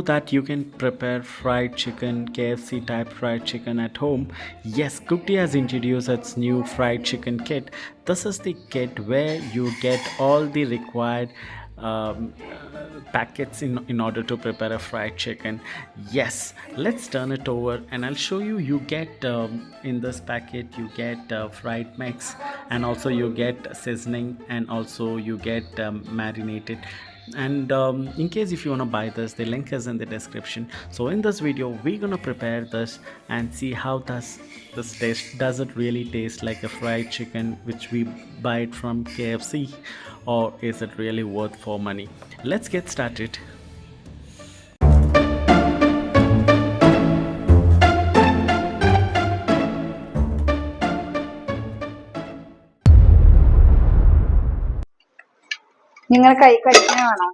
that you can prepare fried chicken, KFC type fried chicken at home? Yes, Cookty has introduced its new fried chicken kit. This is the kit where you get all the required packets in order to prepare a fried chicken. Yes, let's turn it over and I'll show you. You get in this packet you get fried mix, and also you get seasoning, and also you get marinated. And in case if you want to buy this, the link is in the description. So in this video we're gonna prepare this and see how does this taste. Does it really taste like a fried chicken which we buy it from KFC, or is it really worth for money? Let's get started. നിങ്ങൾ കൈ കടിക്കണ വേണോ?